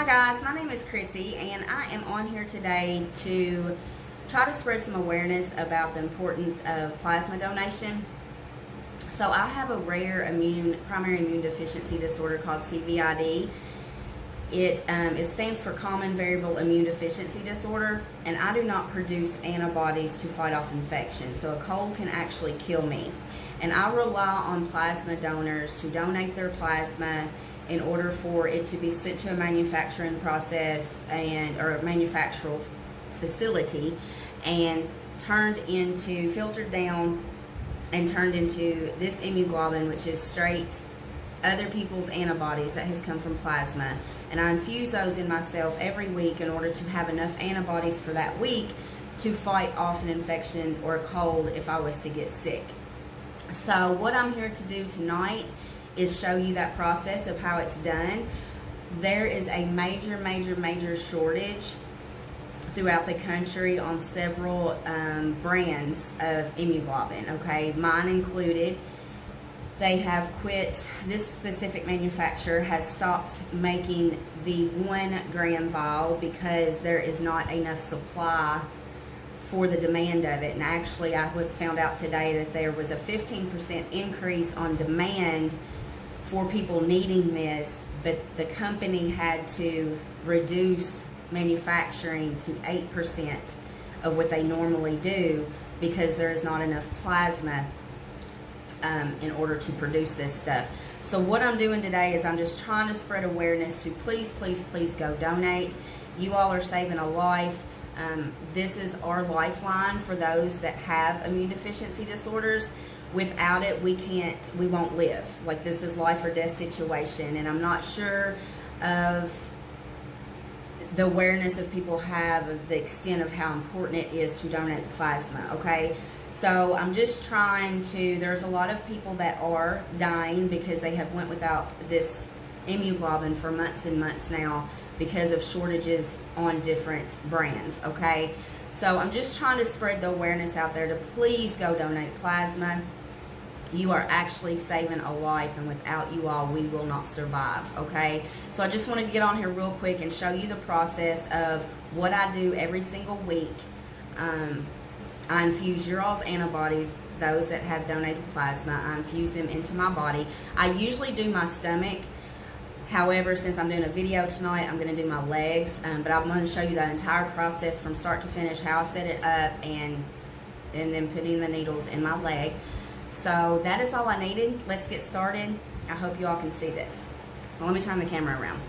Hi guys, my name is Chrissy and I am on here today to try to spread some awareness about the importance of plasma donation. So I have a rare primary immune deficiency disorder called Cvid. It stands for common variable immune deficiency disorder, and I do not produce antibodies to fight off infection, so a cold can actually kill me. And I rely on plasma donors to donate their plasma in order for it to be sent to a manufacturing process or a manufacturing facility and filtered down and turned into this immunoglobulin, which is straight other people's antibodies that has come from plasma. And I infuse those in myself every week in order to have enough antibodies for that week to fight off an infection or a cold if I was to get sick. So what I'm here to do tonight is show you that process of how it's done. There is a major shortage throughout the country on several brands of immunoglobulin, okay, mine included. They have quit. This specific manufacturer has stopped making the 1 gram vial because there is not enough supply for the demand of it. And actually I found out today that there was a 15% increase on demand for people needing this, but the company had to reduce manufacturing to 8% of what they normally do because there is not enough plasma in order to produce this stuff. So what I'm doing today is I'm just trying to spread awareness to please go donate. You all are saving a life. This is our lifeline for those that have immune deficiency disorders. Without it, we won't live. Like, this is life or death situation, and I'm not sure of the awareness of people have of the extent of how important it is to donate plasma, okay? So I'm just trying to, there's a lot of people that are dying because they have went without this immunoglobulin for months and months now because of shortages on different brands, okay? So I'm just trying to spread the awareness out there to please go donate plasma. You are actually saving a life, and without you all, we will not survive, okay? So I just wanted to get on here real quick and show you the process of what I do every single week. I infuse your all's antibodies, those that have donated plasma. I infuse them into my body. I usually do my stomach. However, since I'm doing a video tonight, I'm going to do my legs. But I'm going to show you the entire process from start to finish, how I set it up, and then putting the needles in my leg. So that is all I needed. Let's get started. I hope you all can see this. Well, let me turn the camera around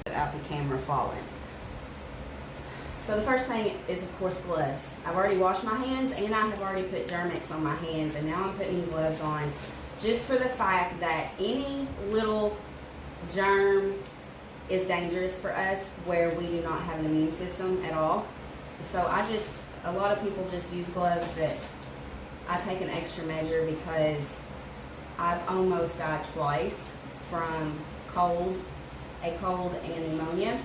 without the camera falling. So the first thing is, of course, gloves. I've already washed my hands, and I have already put Germ-X on my hands, and now I'm putting gloves on just for the fact that any little germ is dangerous for us where we do not have an immune system at all. So a lot of people just use gloves, but I take an extra measure because I've almost died twice from a cold and pneumonia.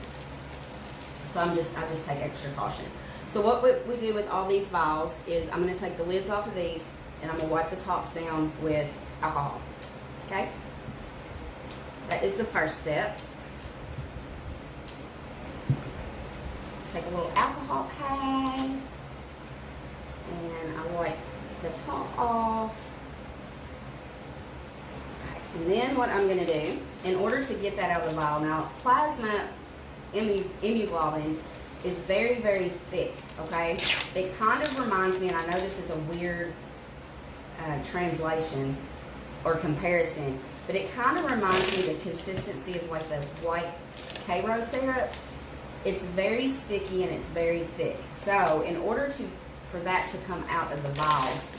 So I just take extra caution. So what we do with all these vials is I'm going to take the lids off of these, and I'm going to wipe the tops down with alcohol. Okay? That is the first step. Take a little alcohol pad, and I wipe the top off. Okay. And then what I'm going to do, in order to get that out of the vial, now plasma immunoglobulin is very thick, okay? It kind of reminds me, and I know this is a weird translation or comparison, but it kind of reminds me of the consistency of like the white Karo syrup. It's very sticky and it's very thick. So in order for that to come out of the vials,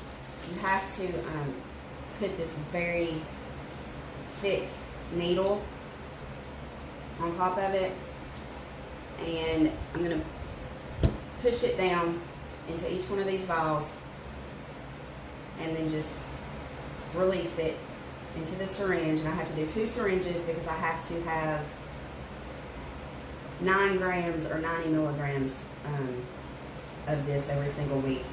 you have to put this very thick needle on top of it, and I'm going to push it down into each one of these vials and then just release it into the syringe. And I have to do 2 syringes because I have to have 9 grams or 90 milligrams of this every single week.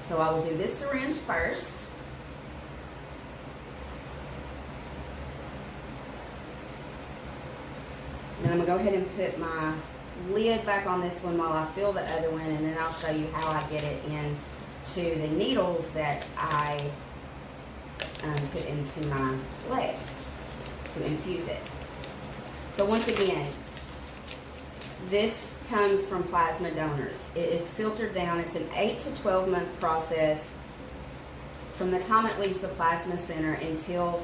So I will do this syringe first. Then I'm going to go ahead and put my lid back on this one while I fill the other one, and then I'll show you how I get it into the needles that I put into my leg to infuse it. So once again, this comes from plasma donors. It is filtered down. It's an 8 to 12 month process from the time it leaves the plasma center until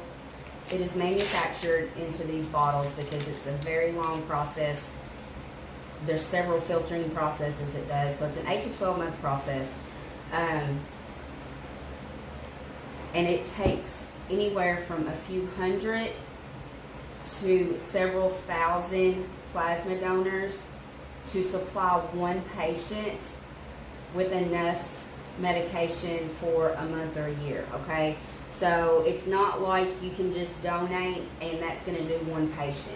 it is manufactured into these bottles, because it's a very long process. There's several filtering processes it does. So it's an 8 to 12 month process. And it takes anywhere from a few hundred to several thousand plasma donors to supply one patient with enough medication for a month or a year, okay? So it's not like you can just donate and that's going to do one patient.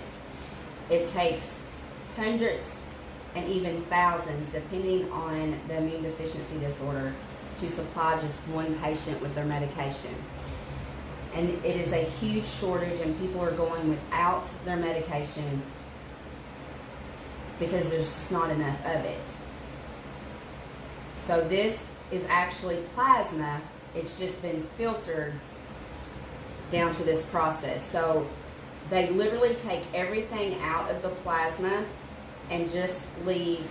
It takes hundreds and even thousands, depending on the immune deficiency disorder, to supply just one patient with their medication. And it is a huge shortage, and people are going without their medication because there's just not enough of it. So this is actually plasma. It's just been filtered down to this process. So they literally take everything out of the plasma and just leave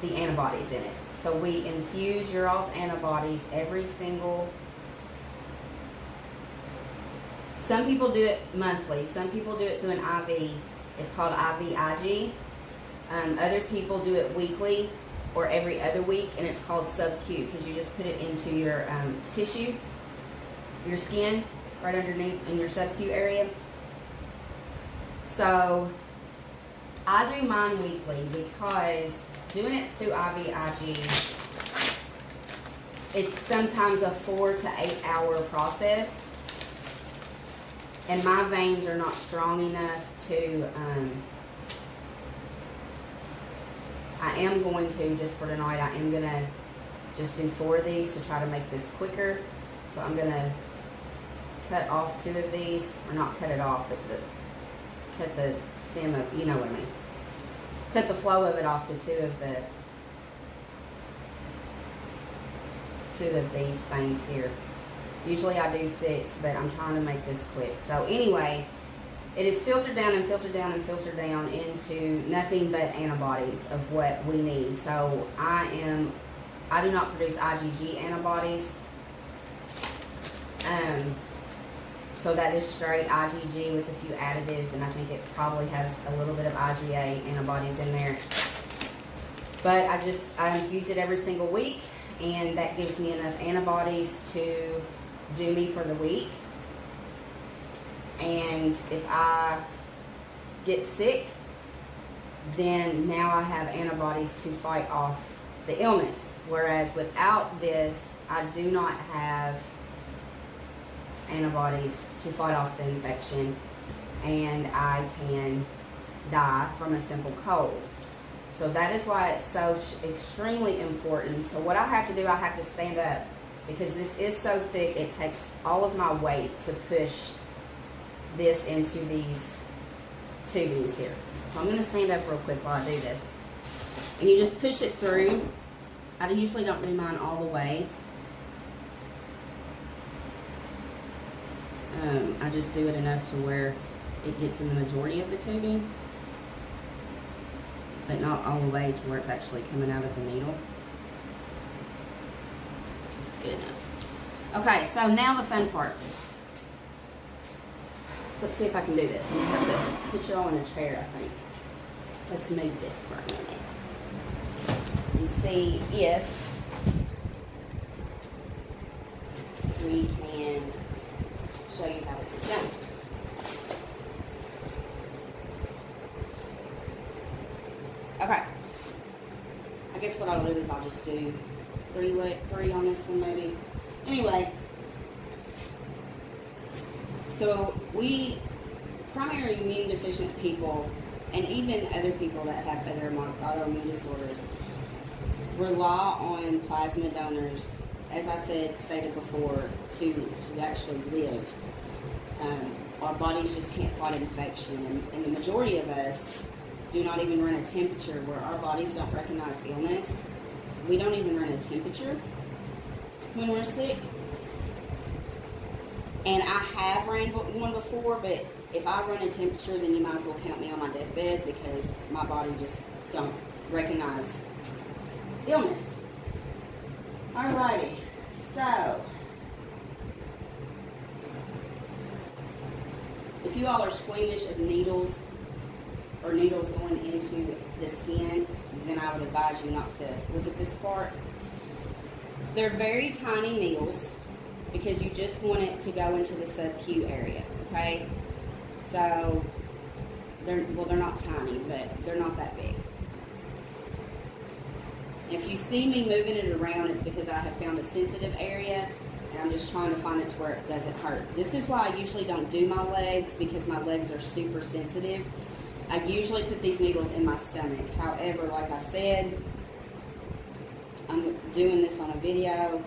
the antibodies in it. So we infuse your all's antibodies every single. Some people do it monthly. Some people do it through an IV. It's called IVIG. Other people do it weekly or every other week, and it's called sub-Q, because you just put it into your tissue, your skin, right underneath in your sub-Q area. So I do mine weekly because doing it through IVIG, it's sometimes a 4 to 8 hour process, and my veins are not strong enough to, I am going to, just for tonight, I am going to just do 4 of these to try to make this quicker. So I'm going to cut off 2 of these, or not cut it off, but cut the stem of, you know what I mean. Cut the flow of it off to 2 of these things here. Usually I do 6, but I'm trying to make this quick. So anyway, it is filtered down and filtered down and filtered down into nothing but antibodies of what we need. So I do not produce IgG antibodies. So that is straight IgG with a few additives, and I think it probably has a little bit of IgA antibodies in there. But I infuse it every single week, and that gives me enough antibodies to do me for the week. And if I get sick, then now I have antibodies to fight off the illness. Whereas without this, I do not have antibodies to fight off the infection, and I can die from a simple cold. So that is why it's so extremely important. So what I have to do, I have to stand up, because this is so thick, it takes all of my weight to push this into these tubings here. So I'm going to stand up real quick while I do this. And you just push it through. I usually don't do mine all the way. I just do it enough to where it gets in the majority of the tubing, but not all the way to where it's actually coming out of the needle. It's good enough. Okay, so now the fun part. Let's see if I can do this. I'm going to have to put you all in a chair, I think. Let's move this for a minute and see if we can show you how this is done. Okay. I guess what I'll do is I'll just do three on this one maybe. Anyway, so we primary immune deficient people, and even other people that have other autoimmune disorders, rely on plasma donors, as I stated before, to actually live. our bodies just can't fight infection. And the majority of us do not even run a temperature, where our bodies don't recognize illness. We don't even run a temperature when we're sick. And I have ran one before, but if I run a temperature, then you might as well count me on my deathbed, because my body just don't recognize illness. Alrighty, so if you all are squeamish of needles or needles going into the skin, then I would advise you not to look at this part. They're very tiny needles, because you just want it to go into the sub-Q area, okay? So, they're not tiny, but they're not that big. If you see me moving it around, it's because I have found a sensitive area, and I'm just trying to find it to where it doesn't hurt. This is why I usually don't do my legs, because my legs are super sensitive. I usually put these needles in my stomach. However, like I said, I'm doing this on a video,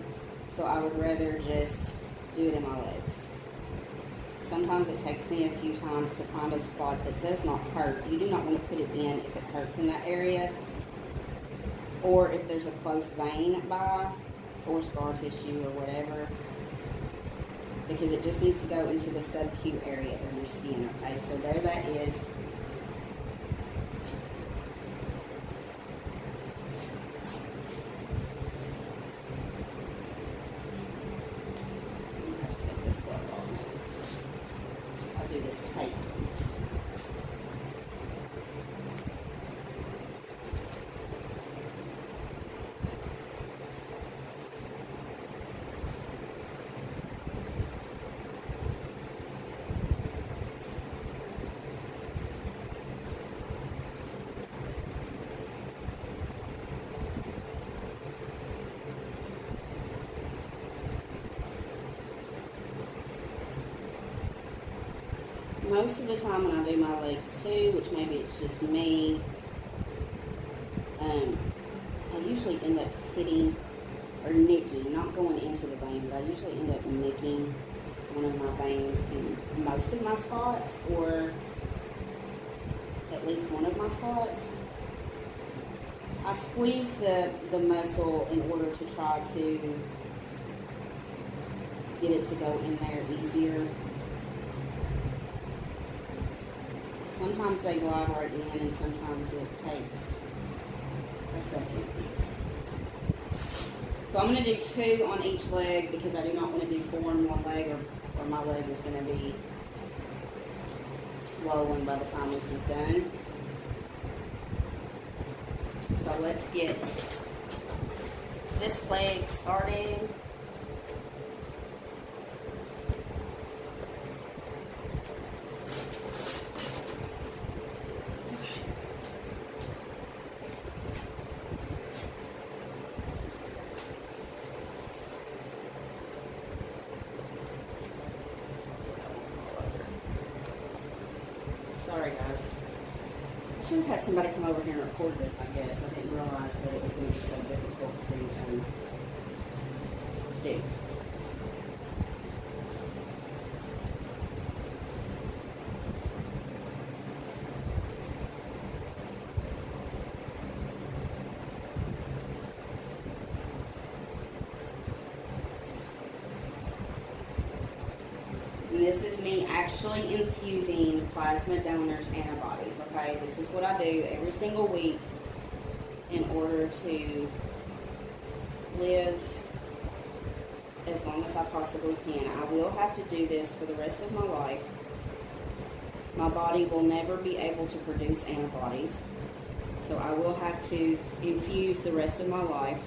so I would rather just do it in my legs. Sometimes it takes me a few times to find a spot that does not hurt. You do not want to put it in if it hurts in that area, or if there's a close vein by, or scar tissue or whatever, because it just needs to go into the sub-Q area of your skin, okay? So there that is. Most of the time when I do my legs too, which maybe it's just me, I usually end up hitting or nicking, not going into the vein, but I usually end up nicking one of my veins in most of my spots, or at least one of my spots. I squeeze the muscle in order to try to get it to go in there easier. Sometimes they glide right in, and sometimes it takes a second. So I'm going to do 2 on each leg, because I do not want to do 4 on one leg, or my leg is going to be swollen by the time this is done. So let's get this leg started. Sorry, guys. I should have had somebody come over here and record this, I guess. I didn't realize that it was going to be so difficult to do. And this is me actually infusing plasma donors' antibodies, okay? This is what I do every single week in order to live as long as I possibly can. I will have to do this for the rest of my life. My body will never be able to produce antibodies, so I will have to infuse the rest of my life.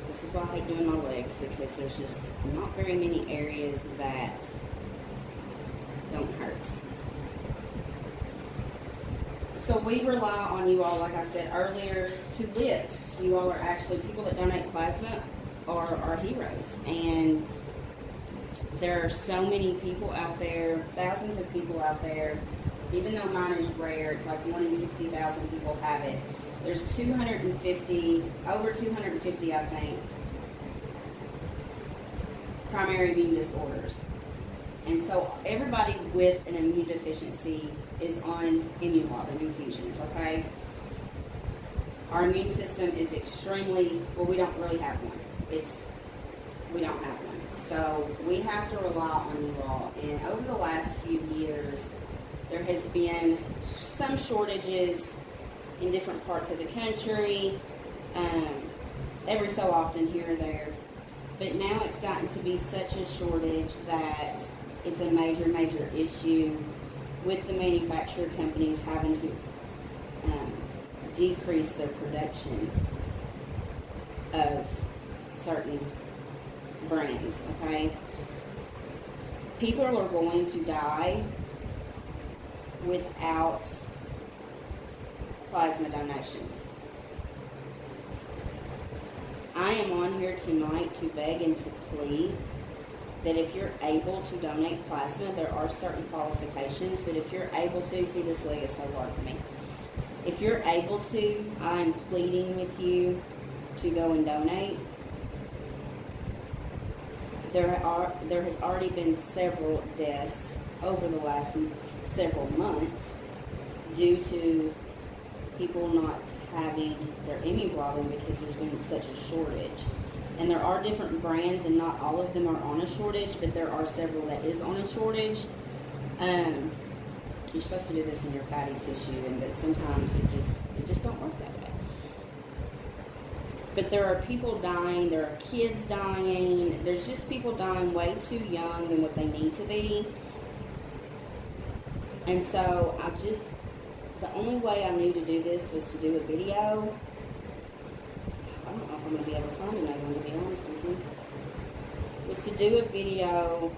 This is why I hate doing my legs, because there's just not very many areas that don't hurt. So we rely on you all, like I said earlier, to live. You all are actually, people that donate plasma are our heroes. And there are so many people out there, thousands of people out there. Even though mine is rare, it's like 1 in 60,000 people have it. There's 250, over 250, I think, primary immune disorders. And so everybody with an immune deficiency is on immunoglobulin infusions, okay? Our immune system is extremely, well, we don't really have one. We don't have one. So we have to rely on you all. And over the last few years, there has been some shortages in different parts of the country, every so often here or there. But now it's gotten to be such a shortage that it's a major, major issue with the manufacturer companies having to decrease their production of certain brands, okay? People are going to die without plasma donations. I am on here tonight to beg and to plead that if you're able to donate plasma, there are certain qualifications, but if you're able to, see, this leg is so hard for me. If you're able to, I'm pleading with you to go and donate. There has already been several deaths over the last several months due to people not having their immunoglobulin because there's been such a shortage. And there are different brands, and not all of them are on a shortage, but there are several that is on a shortage. You're supposed to do this in your fatty tissue, but sometimes it just don't work that way. But there are people dying, there are kids dying, there's just people dying way too young than what they need to be. And so the only way I knew to do this was to do a video. I don't know if I'm going to be able to find another one, to be honest with you. Was to do a video,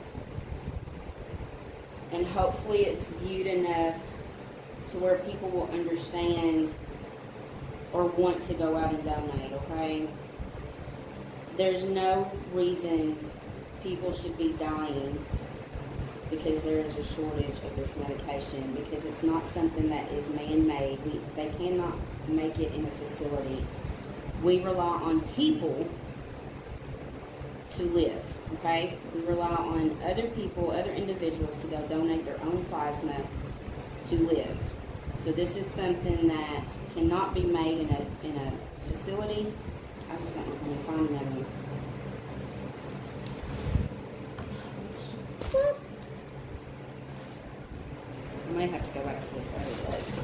and hopefully it's viewed enough to where people will understand or want to go out and donate, okay? There's no reason people should be dying because there is a shortage of this medication, because it's not something that is man-made. They cannot make it in a facility. We rely on people to live, okay? We rely on other people, other individuals to go donate their own plasma to live. So this is something that cannot be made in a facility. I just don't know if I'm going to find another one. I may have to go back to this other leg here.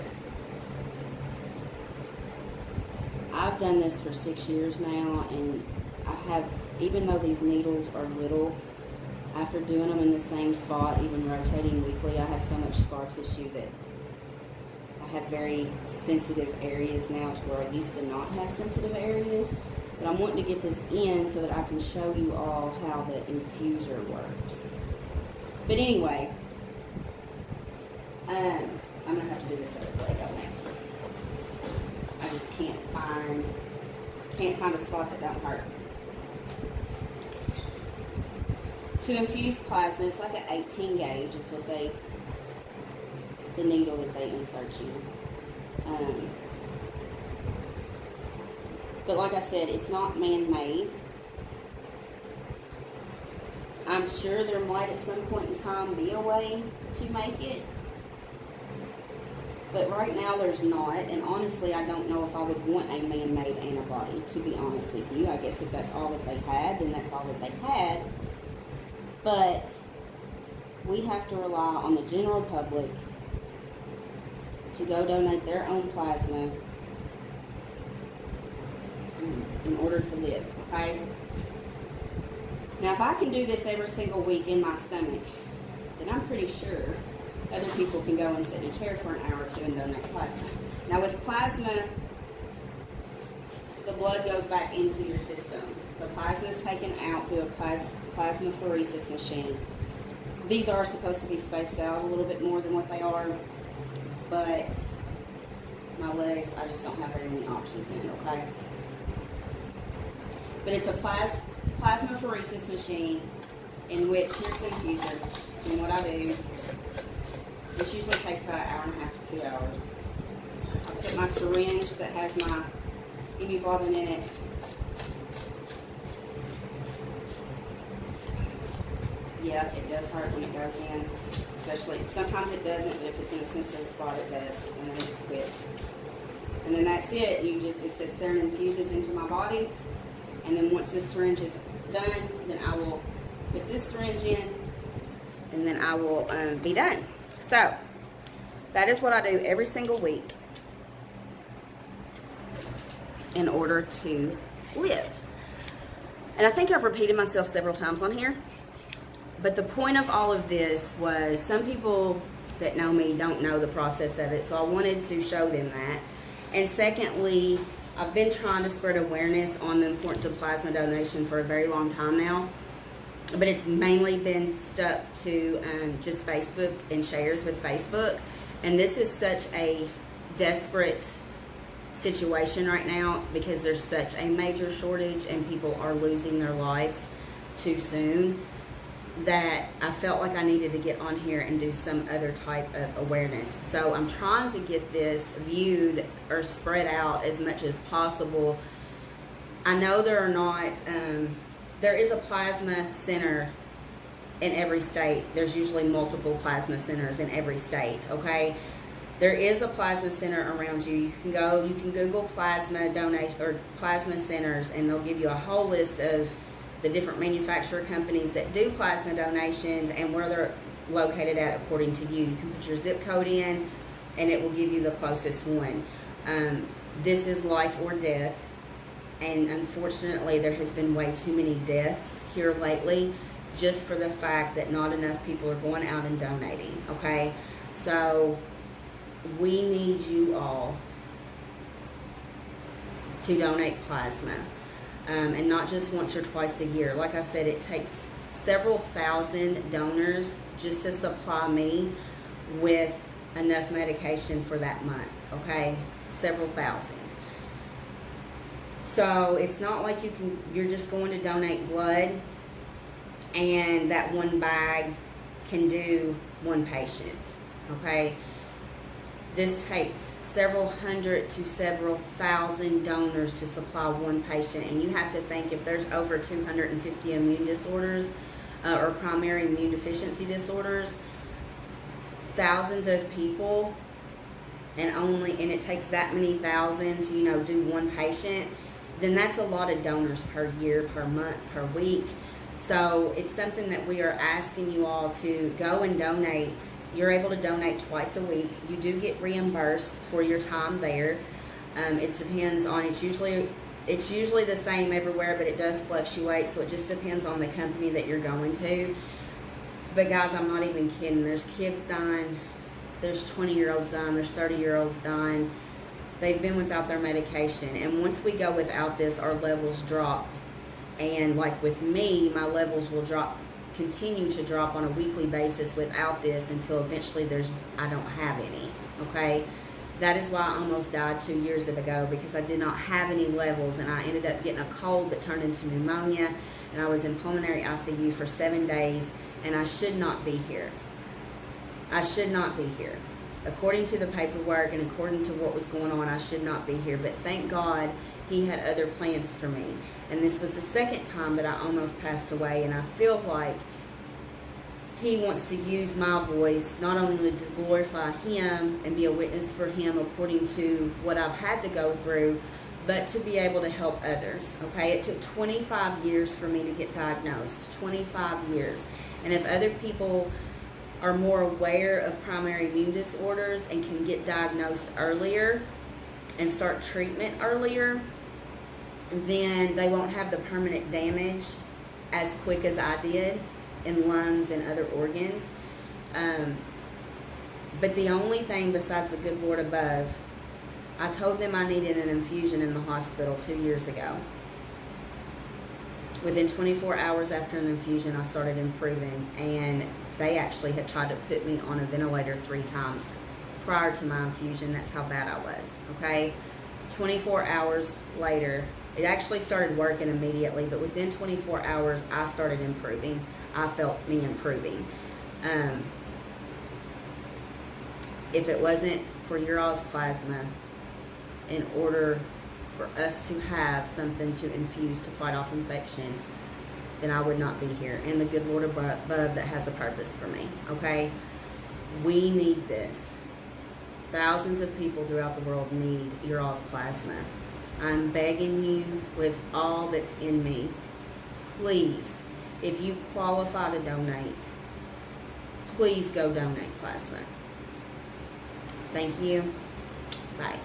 I've done this for 6 years now, and I have, even though these needles are little, after doing them in the same spot, even rotating weekly, I have so much scar tissue that I have very sensitive areas now to where I used to not have sensitive areas. But I'm wanting to get this in so that I can show you all how the infuser works. But anyway, I'm going to have to do this other leg on there. I just can't find a spot that don't hurt. To infuse plasma, it's like an 18 gauge is what the needle that they insert you. But like I said, it's not man-made. I'm sure there might at some point in time be a way to make it. But right now there's not, and honestly I don't know if I would want a man-made antibody, to be honest with you. I guess if that's all that they had, then that's all that they had. But we have to rely on the general public to go donate their own plasma in order to live, okay? Now if I can do this every single week in my stomach, then I'm pretty sure other people can go and sit in a chair for an hour or two and donate plasma. Now with plasma, the blood goes back into your system. The plasma is taken out through a plasmapheresis machine. These are supposed to be spaced out a little bit more than what they are, but my legs, I just don't have very many options in it, okay? But it's a plasmapheresis machine in which, here's the infuser, and what I do, this usually takes about an hour and a half to 2 hours. I put my syringe that has my immunoglobulin in it. yeah, it does hurt when it goes in, especially, sometimes it doesn't, but if it's in a sensitive spot, it does, and then it quits. And then that's it. It sits there and infuses into my body, and then once this syringe is done, then I will put this syringe in, and then I will be done. So, that is what I do every single week in order to live. And I think I've repeated myself several times on here, but the point of all of this was some people that know me don't know the process of it, so I wanted to show them that. And secondly, I've been trying to spread awareness on the importance of plasma donation for a very long time now, but it's mainly been stuck to just Facebook and shares with Facebook. And this is such a desperate situation right now because there's such a major shortage and people are losing their lives too soon that I felt like I needed to get on here and do some other type of awareness. So I'm trying to get this viewed or spread out as much as possible. I know there are not, there is a plasma center in every state. There's usually multiple plasma centers in every state, okay? There is a plasma center around you. You can Google plasma donation or plasma centers, and they'll give you a whole list of the different manufacturer companies that do plasma donations and where they're located at according to you. You can put your zip code in, and it will give you the closest one. This is life or death, and unfortunately there has been way too many deaths here lately just for the fact that not enough people are going out and donating, okay? So we need you all to donate plasma, and not just once or twice a year. Like I said, it takes several thousand donors just to supply me with enough medication for that month, okay? Several thousand. So it's not like you're just going to donate blood and that one bag can do one patient, okay? This takes several hundred to several thousand donors to supply one patient, and you have to think if there's over 250 immune disorders or primary immune deficiency disorders, thousands of people, and it takes that many thousands to do one patient, then that's a lot of donors per year, per month, per week. So it's something that we are asking you all to go and donate. You're able to donate twice a week. You do get reimbursed for your time there. It depends on, it's usually the same everywhere, but it does fluctuate, so it just depends on the company that you're going to. But guys, I'm not even kidding. There's kids dying. There's 20-year-olds dying. There's 30-year-olds dying. They've been without their medication. And once we go without this, our levels drop. And like with me, my levels will continue to drop on a weekly basis without this until eventually I don't have any, okay? That is why I almost died 2 years ago, because I did not have any levels, and I ended up getting a cold that turned into pneumonia, and I was in pulmonary ICU for 7 days, and I should not be here. I should not be here. According to the paperwork and according to what was going on, I should not be here, but thank God He had other plans for me. And this was the second time that I almost passed away, and I feel like He wants to use my voice not only to glorify Him and be a witness for Him according to what I've had to go through, but to be able to help others, okay? It took 25 years for me to get diagnosed, 25 years. And if other people are more aware of primary immune disorders and can get diagnosed earlier and start treatment earlier, then they won't have the permanent damage as quick as I did in lungs and other organs. But the only thing besides the good Lord above, I told them I needed an infusion in the hospital 2 years ago. Within 24 hours after an infusion, I started improving, and they actually had tried to put me on a ventilator 3 times prior to my infusion. That's how bad I was, okay? 24 hours later, it actually started working immediately, but within 24 hours, I started improving. I felt me improving. If it wasn't for your all's plasma, in order for us to have something to infuse to fight off infection, then I would not be here. And the good Lord above that has a purpose for me, okay? We need this. Thousands of people throughout the world need your all's plasma. I'm begging you with all that's in me, please, if you qualify to donate, please go donate plasma. Thank you. Bye.